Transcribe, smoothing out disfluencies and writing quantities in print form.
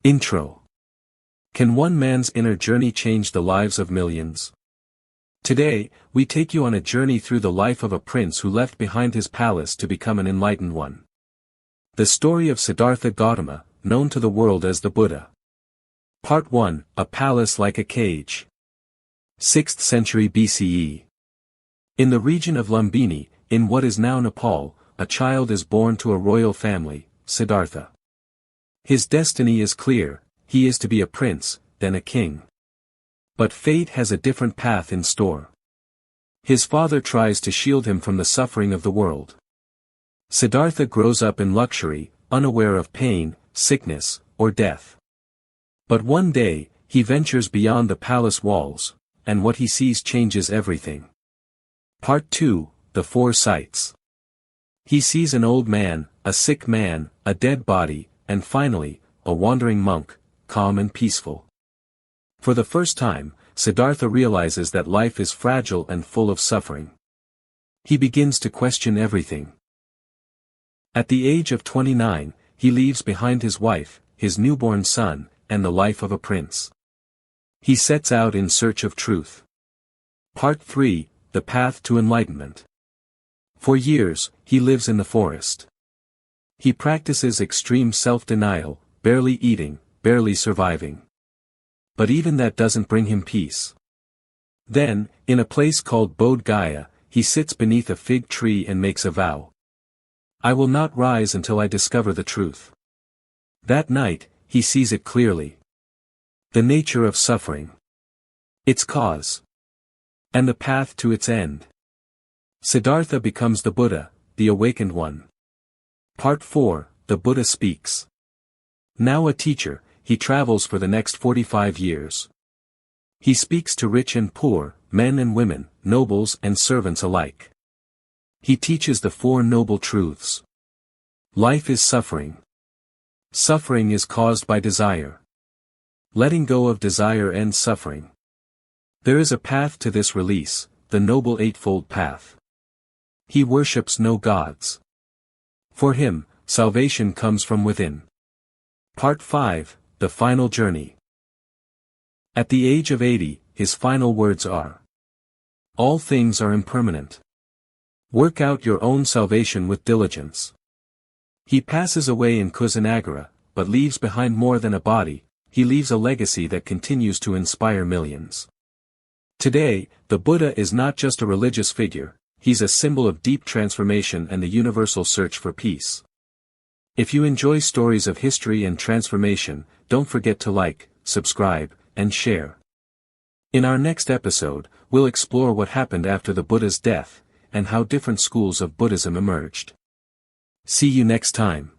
Intro. Can one man's inner journey change the lives of millions? Today, we take you on a journey through the life of a prince who left behind his palace to become an enlightened one. The story of Siddhartha Gautama, known to the world as the Buddha. Part 1, A Palace Like a Cage. 6th century BCE. In the region of Lumbini, in what is now Nepal, a child is born to a royal family, Siddhartha. His destiny is clear, he is to be a prince, then a king. But fate has a different path in store. His father tries to shield him from the suffering of the world. Siddhartha grows up in luxury, unaware of pain, sickness, or death. But one day, he ventures beyond the palace walls, and what he sees changes everything. Part 2, The Four Sights. He sees an old man, a sick man, a dead body, and finally, a wandering monk, calm and peaceful. For the first time, Siddhartha realizes that life is fragile and full of suffering. He begins to question everything. At the age of 29, he leaves behind his wife, his newborn son, and the life of a prince. He sets out in search of truth. Part 3, The Path to Enlightenment. For years, he lives in the forest. He practices extreme self-denial, barely eating, barely surviving. But even that doesn't bring him peace. Then, in a place called Bodhi, he sits beneath a fig tree and makes a vow. I will not rise until I discover the truth. That night, he sees it clearly. The nature of suffering. Its cause. And the path to its end. Siddhartha becomes the Buddha, the awakened one. Part 4, The Buddha Speaks. Now a teacher, he travels for the next 45 years. He speaks to rich and poor, men and women, nobles and servants alike. He teaches the Four Noble Truths. Life is suffering. Suffering is caused by desire. Letting go of desire ends suffering. There is a path to this release, the Noble Eightfold Path. He worships no gods. For him, salvation comes from within. Part 5, The Final Journey. At the age of 80, his final words are: all things are impermanent. Work out your own salvation with diligence. He passes away in Kusinagara, but leaves behind more than a body, he leaves a legacy that continues to inspire millions. Today, the Buddha is not just a religious figure, he's a symbol of deep transformation and the universal search for peace. If you enjoy stories of history and transformation, don't forget to like, subscribe, and share. In our next episode, we'll explore what happened after the Buddha's death, and how different schools of Buddhism emerged. See you next time.